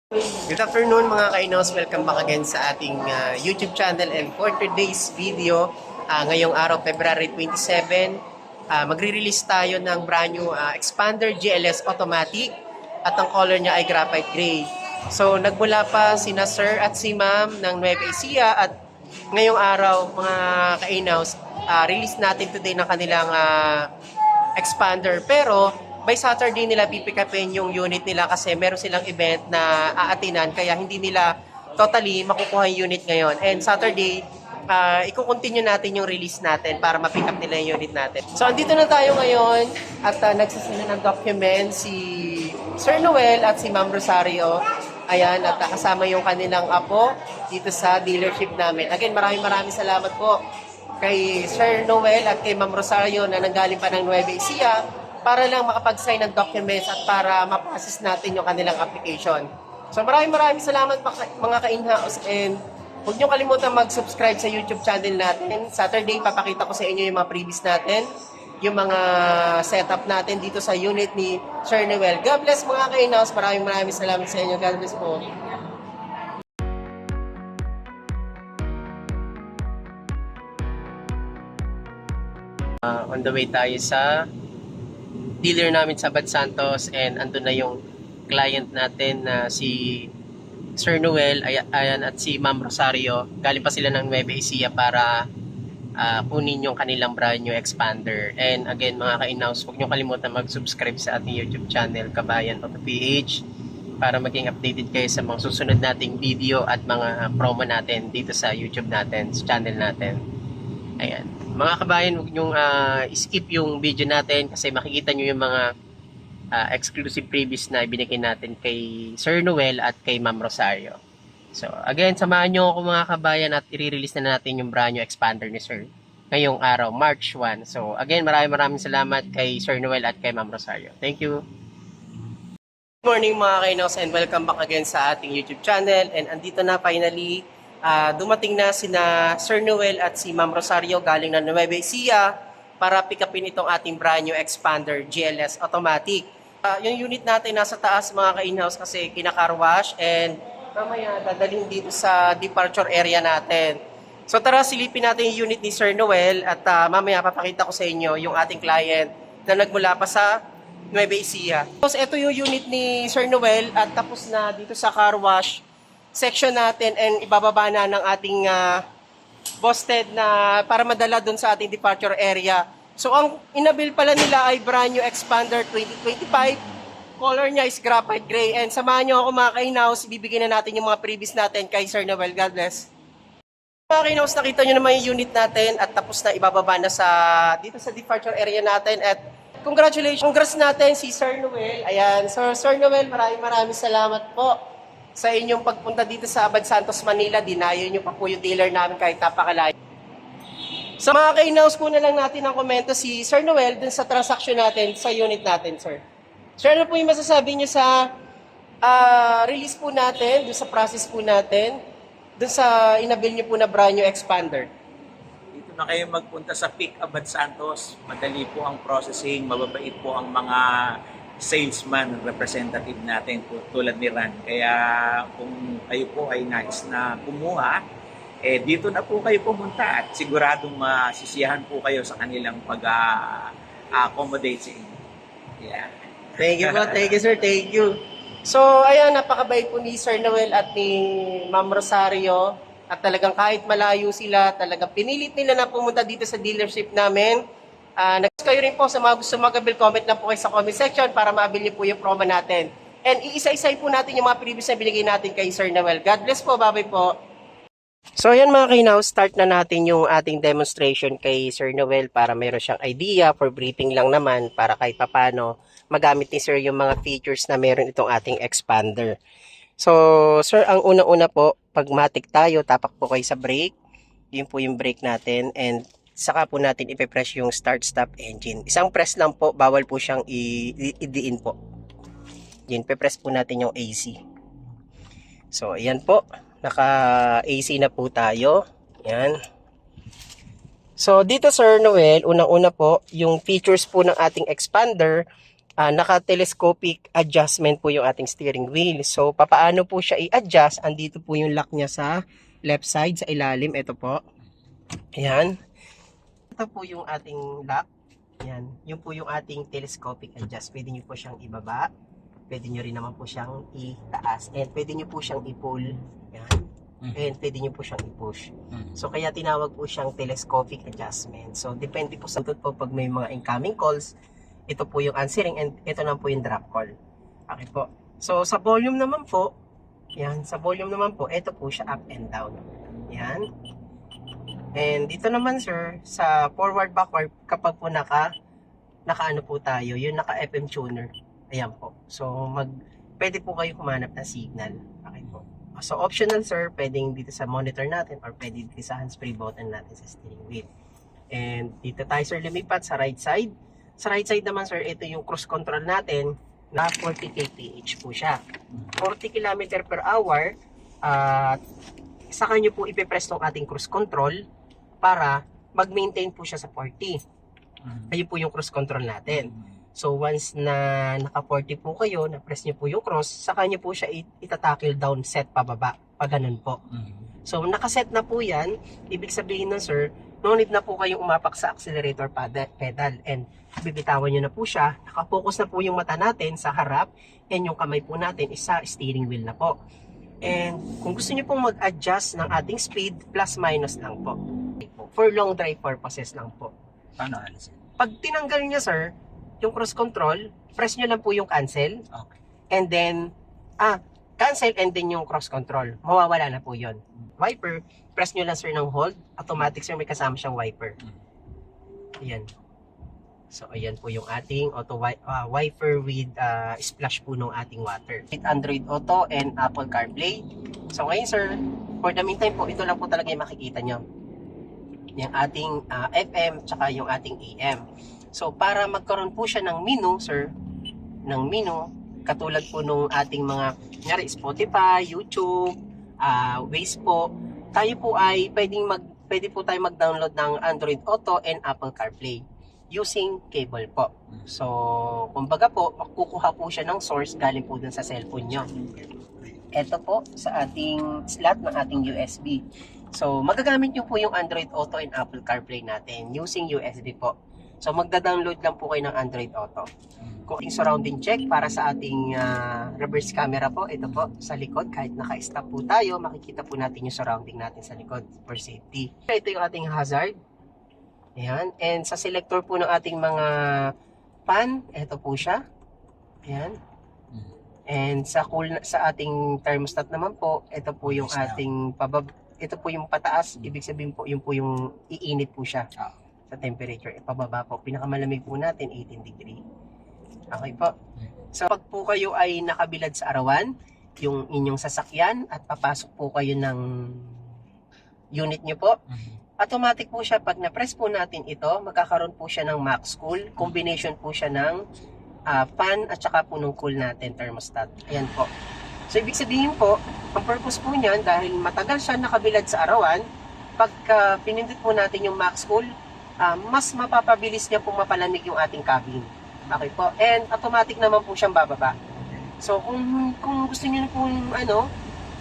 Good afternoon mga kainos, welcome back again sa ating YouTube channel, and for today's video, ngayong araw February 27, magre-release tayo ng brand new Expander GLS Automatic at ang color niya ay graphite gray. So nagmula pa sina Sir at si Ma'am ng Nueva Ecija at ngayong araw mga kainos, release natin today ng kanilang Expander, pero by Saturday nila pipick upin yung unit nila kasi meron silang event na aatinan kaya hindi nila totally makukuha yung unit ngayon. And Saturday, i-continue natin yung release natin para ma-pick up nila yung unit natin. So andito na tayo ngayon at nagsasala ng document si Sir Noel at si Ma'am Rosario. Ayan, at kasama yung kanilang apo dito sa dealership namin. Again, maraming salamat po kay Sir Noel at kay Ma'am Rosario na nanggaling pa ng Nueva Ecija para lang makapag-sign ng documents at para ma-process natin yung kanilang application. So maraming salamat mga ka-in-house, and huwag niyo kalimutan mag-subscribe sa YouTube channel natin. Saturday, papakita ko sa inyo yung mga previous natin, yung mga setup natin dito sa unit ni Sir Noel. God bless mga ka-in-house. Maraming salamat sa inyo. God bless po. On the way tayo sa dealer namin sa Bad Santos, and andun na yung client natin na si Sir Noel ayan, at si Ma'am Rosario. Galing pa sila ng Nueva Ecija para kunin yung kanilang brand new Expander. And again mga ka-in-house, huwag nyo kalimutan mag-subscribe sa ating YouTube channel Kabayan Auto PH para maging updated kayo sa mga susunod nating video at mga promo natin dito sa YouTube natin, sa channel natin. Ayan. Mga kabayan, huwag nyong skip yung video natin kasi makikita nyo yung mga exclusive previous na ibinigay natin kay Sir Noel at kay Ma'am Rosario. So, again, samahan nyo ako mga kabayan at i-release na natin yung brand new Expander ni Sir ngayong araw, March 1. So, again, maraming salamat kay Sir Noel at kay Ma'am Rosario. Thank you. Good morning mga kainos, and welcome back again sa ating YouTube channel. And andito na finally, dumating na sina Sir Noel at si Ma'am Rosario galing ng Nueva Ecija para pick upin itong ating brand new Expander GLS Automatic. Yung unit natin nasa taas mga ka-in-house kasi kina-car wash, and mamaya dadaling dito sa departure area natin. So tara, silipin natin yung unit ni Sir Noel at mamaya papakita ko sa inyo yung ating client na nagmula pa sa Nueva Ecija. So ito yung unit ni Sir Noel at tapos na dito sa car wash section natin, and ibababa na ng ating busted na para madala dun sa ating departure area. So ang inabil pala nila ay brand new Expander 2025. Color niya is graphite gray, and samahan nyo ako mga ka-in-house, ibibigay na natin yung mga previous natin kay Sir Noel. God bless. Mga ka-in-house, nakita nyo naman yung unit natin at tapos na ibababa na dito sa departure area natin, at congratulations, congrats natin si Sir Noel. Ayan, so Sir Noel, maraming salamat po sa inyong pagpunta dito sa Bad Santos, Manila. Dinayo nyo pa po yung dealer namin kahit napakalayo. Sa mga ka-in-house, kuna lang natin ang komento si Sir Noel dun sa transaction natin, sa unit natin, sir. Sir, ano po yung masasabi nyo sa release po natin, dun sa process po natin, dun sa inabil nyo po na brand new Expander? Dito na kayo magpunta sa Pick Abad Santos. Madali po ang processing, mababait po ang mga salesman representative natin tulad ni Ran. Kaya kung kayo po ay nais na kumuha, dito na po kayo pumunta at siguradong masisiyahan po kayo sa kanilang pag-accommodate sa inyo. Yeah. Thank you po, thank you sir, thank you. So ayan, napakabait po ni Sir Noel at ni Ma'am Rosario, at talagang kahit malayo sila, talagang pinilit nila na pumunta dito sa dealership namin. Next kayo rin po sa mga gusto mag-abil, comment lang po kayo sa comment section para ma-abil niyo po yung promo natin. And iisa-isay po natin yung mga previous na binigay natin kay Sir Noel. God bless po, bye-bye po. So ayan mga ka-in-house, start na natin yung ating demonstration kay Sir Noel para meron siyang idea, for briefing lang naman para kahit papano magamit ni Sir yung mga features na meron itong ating Expander. So Sir, ang una-una po, pag matik tayo, tapak po kayo sa brake. Yun po yung brake natin, and saka po natin ipe-press yung start stop engine. Isang press lang po, bawal po siyang i-diin po. Yun, pe-press po natin yung AC. So ayan po, naka AC na po tayo. Yan. So dito Sir Noel, unang-una po, yung features po ng ating Expander naka-telescopic adjustment po yung ating steering wheel. So, papaano po siya i-adjust? Andito po yung lock niya sa left side, sa ilalim. Ito po. Ayan. Ito po yung ating lock. Ayan. Yun po yung ating telescopic adjust. Pwede nyo po siyang ibaba. Pwede nyo rin naman po siyang itaas. And pwede nyo po siyang i-pull. Ayan. And pwede nyo po siyang i-push. So, kaya tinawag po siyang telescopic adjustment. So, depende po sa po pag may mga incoming calls. Ito po yung answering and ito na po yung drop call. Okay po. So, sa volume naman po, yan, sa volume naman po, ito po siya up and down. Yan. And dito naman sir, sa forward backward kapag po naka-ano po tayo, yung naka-FM tuner. Ayan po. So pwede po kayo humanap ng signal. Okay po. So optional sir, pwedeng dito sa monitor natin or pwede dito sa hands-free button natin sa steering wheel. And dito tayo sir lumipat sa right side. Sa right side naman sir, ito yung cruise control natin na 40 kph po siya. 40 km per hour at saka nyo po ipipress tong ating cruise control para mag-maintain po siya sa 40. Ayun po yung cruise control natin. So once na naka 40 po kayo, na-press nyo po yung cross, saka nyo po siya itatakil down set pababa. Pag ganun po. So nakaset na po yan, ibig sabihin nun sir, no need na po kayong umapak sa accelerator pedal and bibitawan nyo na po siya, nakafocus na po yung mata natin sa harap and yung kamay po natin is sa steering wheel na po. And kung gusto niyo pong mag-adjust ng ating speed, plus minus lang po. For long drive purposes lang po. Paano alisin? Pag tinanggal niya sir, yung cruise control, press nyo lang po yung cancel. Okay. And then, cancel and then yung cross control. Mawawala na po yon. Wiper, press nyo lang sir ng hold. Automatic sir, may kasama siyang wiper. Ayan. So, ayan po yung ating auto wiper with splash po ng ating water. With Android Auto and Apple CarPlay. So, ngayon sir, for the meantime po, ito lang po talaga yung makikita nyo. Yung ating FM, tsaka yung ating AM. So, para magkaroon po siya ng menu, sir, ng menu, katulad po nung ating mga, ngari, Spotify, YouTube, Waze po, tayo po ay pwede po tayo mag-download ng Android Auto and Apple CarPlay using cable po. So, kumbaga po, makukuha po siya ng source galing po dun sa cellphone nyo. Ito po sa ating slot ng ating USB. So, magagamit nyo po yung Android Auto and Apple CarPlay natin using USB po. So, magda-download lang po kayo ng Android Auto. Kung ating surrounding check para sa ating reverse camera po, ito po sa likod, kahit naka-stop po tayo, makikita po natin yung surrounding natin sa likod for safety. Ito yung ating hazard. Ayan. And sa selector po ng ating mga fan, ito po siya. Ayan. And sa ating thermostat naman po, ito po yung ating ito po yung pataas, ibig sabihin po, yun po yung iinit po siya sa temperature. Ipababa po, pinakamalamig po natin 18 degree. Okay po. So pag po kayo ay nakabilad sa arawan, yung inyong sasakyan at papasok po kayo ng unit nyo po, automatic po siya, pag na-press po natin ito, magkakaroon po siya ng max cool, combination po siya ng fan at saka po ng cool natin, thermostat. Ayan po. So ibig sabihin po, ang purpose po niyan, dahil matagal siya nakabilad sa arawan, pagka pinindot po natin yung max cool, mas mapapabilis niya pong mapalamig yung ating cabin. Okay po. And automatic naman po siyang bababa. So kung gusto niyo po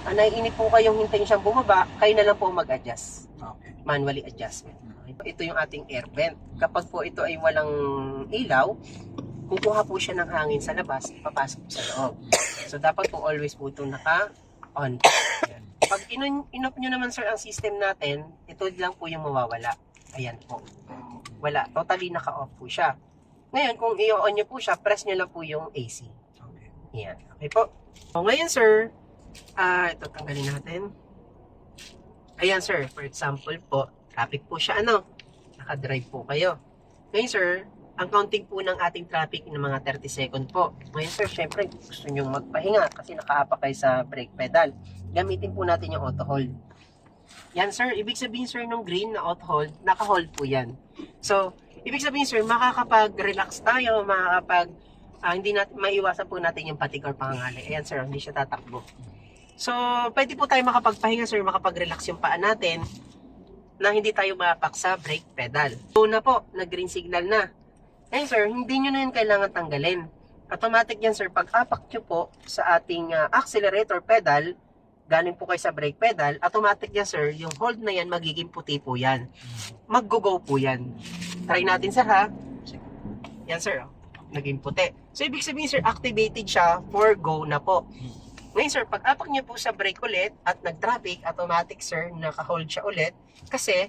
naiinip po kayong hintayin siyang bumaba, kayo na lang po mag-adjust. Okay. Manually adjustment. Okay. Ito yung ating air vent. Kapag po ito ay walang ilaw, kukuha po siya ng hangin sa labas, papasok po sa loob. So dapat po always po ito naka-on. Pag in-off nyo naman sir ang system natin, ito lang po yung mawawala. Ayan po. Wala. Totally naka-off po siya. Ngayon, kung i-on nyo po siya, press nyo lang po yung AC. Okay. Ayan. Okay po. So ngayon sir, ito tanggalin natin. Ayan sir, for example po, traffic po siya naka-drive po kayo. Ngayon sir, ang counting po ng ating traffic ng mga 30 second po. Ngayon sir, syempre gusto nyo magpahinga kasi nakahapa kayo sa brake pedal. Gamitin po natin yung auto hold. Yan sir, ibig sabihin sir ng green na auto hold, naka-hold po yan. So, ibig sabihin sir, makakapag-relax tayo, hindi natin maiwasan po natin yung fatigue or pangangali. Ayan sir, hindi siya tatakbo. So, pwede po tayo makapagpahinga sir, makapag-relax yung paa natin na hindi tayo mapak sa brake pedal. So na po, nag-green signal na. Ngayon sir, hindi nyo na yun kailangan tanggalin. automatic yan sir. Pag apak nyo po sa ating accelerator pedal, galing po kayo sa brake pedal, automatic yan sir, yung hold na yan magiging puti po yan. Mag-go po yan. Try natin sir ha. Yan sir, oh. Naging puti. So ibig sabihin sir, activated siya for go na po. Ngayon sir, pag apak nyo po sa brake ulit at nag-traffic, automatic sir, naka-hold siya ulit. Kasi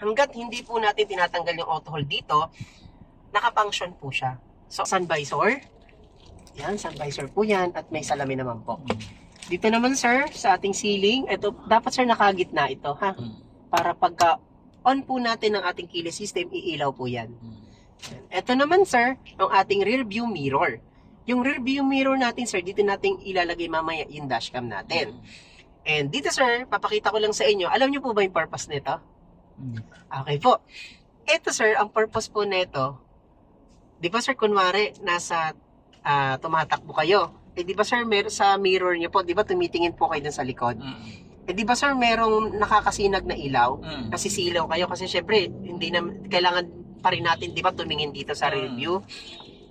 hanggat hindi po natin tinatanggal yung auto hold dito, naka-function po siya. So sun visor, yan, sun visor po yan at may salamin naman po. Dito naman sir, sa ating ceiling, ito, dapat sir nakagitna ito ha. Para pagka on po natin ng ating keyless system, iilaw po yan. Ito naman sir, ang ating rear view mirror. Yung rear view mirror natin sir, dito natin ilalagay mamaya yung dashcam natin. And dito sir, papakita ko lang sa inyo, alam niyo po ba yung purpose nito? Okay po. Ito sir, ang purpose po nito, di ba sir, kunwari, nasa tumatakbo kayo. Eh di ba sir, sa mirror niyo po, di ba tumitingin po kayo dun sa likod? Eh di ba sir, merong nakakasinag na ilaw, nasisilaw kayo kasi syempre, hindi na, kailangan pa rin natin, di ba, tumingin dito sa rear view.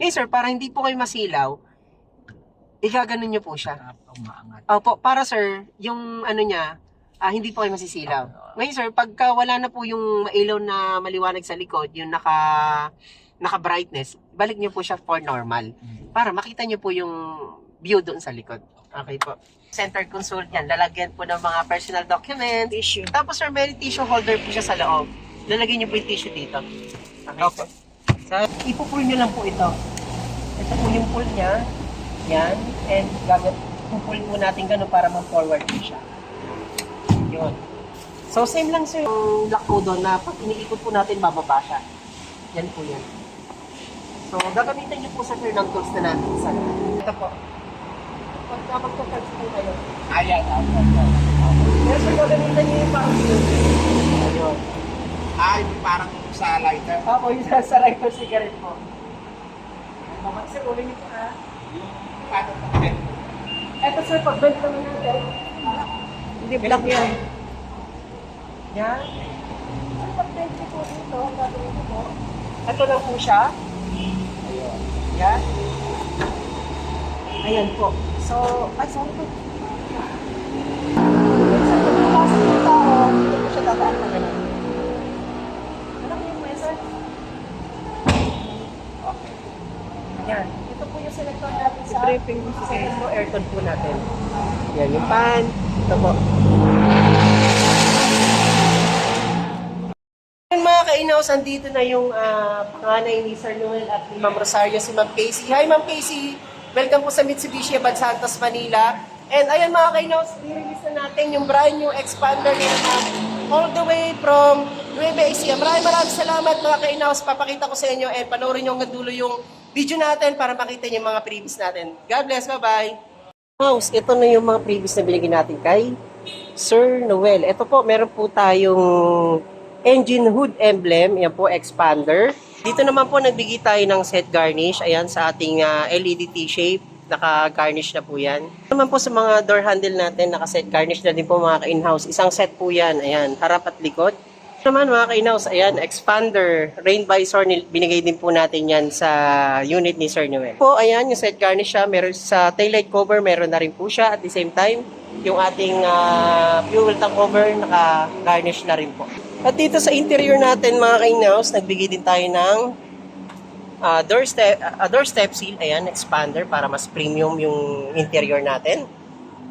Eh sir, para hindi po kayo masilaw, igaganon nyo po siya. Opo, para sir, yung ano niya, hindi po kayo masisilaw. Ngayon sir, pagka wala na po yung mailaw na maliwanag sa likod, yung naka-brightness, balik nyo po siya for normal. Para makita nyo po yung view doon sa likod. Okay po. Center console yan, lalagyan po ng mga personal documents. Tissue. Tapos sir, may tissue holder po siya sa loob. Lalagyan nyo po yung tissue dito. Okay po. So, ipupull nyo lang po ito. Ito po yung pull niya. Yan. And pupull po natin gano'n para ma-forward po siya. Yun. So, same lang sir yung lock po doon na pag iniikot po natin, bababa siya. Yan po yan. So, gagamitan nyo po sa sir ng tools na natin. Isa. Ito po. Pagka magka-charge po kayo. Ayan. Yes, sir, gagamitan nyo yung parang ayun. Yung parang sa lighter. Opo, yung sa lighter cigarette po. Mamag sir, ulit nyo po ha. Yung paano pag-bend. Eto sir, pag-bend naman natin. Hindi black yan. Yan. Sir, pag-bend nyo po dito, gagawin nyo po. Ito lang po siya. Ayun. Yan. Ayan po. So, ay sorry po. Minsan kung nakasok yung tao, hindi po siya tataan na ganun. Ano po yung maya sir? Okay. Yan. Ito po yung selector natin sa briefing po, aircon po natin. Yan yung fan. Ito po. Yan mga kainaws, andito na yung panganay ni Sir Noel at ni Ma'am Rosario, si Ma'am Casey. Hi Ma'am Casey! Welcome po sa Mitsubishi Abad Santos, Manila. And ayan mga kainaws, i-release na natin yung brand new expander ni Ma'am all the way from Nueva Ecija. Maraming salamat mga kainaws. Papakita ko sa inyo and panoorin nyo hanggang dulo yung video natin para makita nyo yung mga previous natin. God bless, bye-bye! House, ito na yung mga previous na binigyan natin kay Sir Noel. Ito po, meron po tayong engine hood emblem. Yan po, expander. Dito naman po, nagbigay tayo ng set garnish. Ayan, sa ating LED T-shape. Naka-garnish na po yan. Naman po sa mga door handle natin, naka-set garnish na din po mga ka-in-house. Isang set po yan. Ayan, harap at likod. Naman mga ka-in-house, ayan, expander, rain visor, binigay din po natin yan sa unit ni Sir Noel. Po, ayan, yung set garnish siya, meron sa taillight cover, meron na rin po siya. At the same time, yung ating fuel tank cover, naka-garnish na rin po. At dito sa interior natin mga ka-in-house, nagbigay din tayo ng doorstep seal, ayan, expander para mas premium yung interior natin.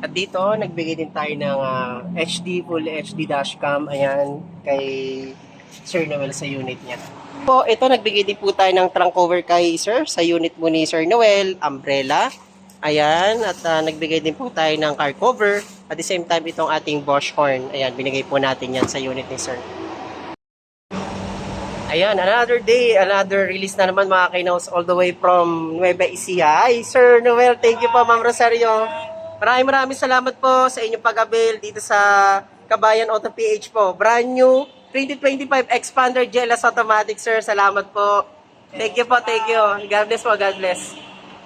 At dito, nagbigay din tayo ng full HD dashcam, ayan, kay Sir Noel sa unit niya. Po, ito, nagbigay din po tayo ng trunk cover kay Sir, sa unit mo ni Sir Noel, umbrella, ayan, at nagbigay din po tayo ng car cover, at the same time, itong ating Bosch horn, ayan, binigay po natin yan sa unit ni Sir. Ayan, another day, another release na naman mga kainaws all the way from Nueva Ecija. Hi, Sir Noel, thank you po, Ma'am Rosario. Maraming salamat po sa inyong pag-avail dito sa Kabayan Auto PH po. Brand new 2025 Expander GLS Automatic, sir. Salamat po. Thank you po, thank you. God bless po, God bless.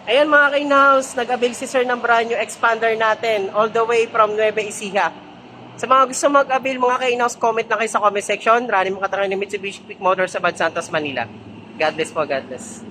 Ayan mga kainaws, nag-avail si sir ng brand new Expander natin all the way from Nueva Ecija. Sa mga gusto mag-avail mga kainaws, comment na kayo sa comment section. Maraming mga katangan ni Mitsubishi Quick Motors sa Abad Santos, Manila. God bless po, God bless.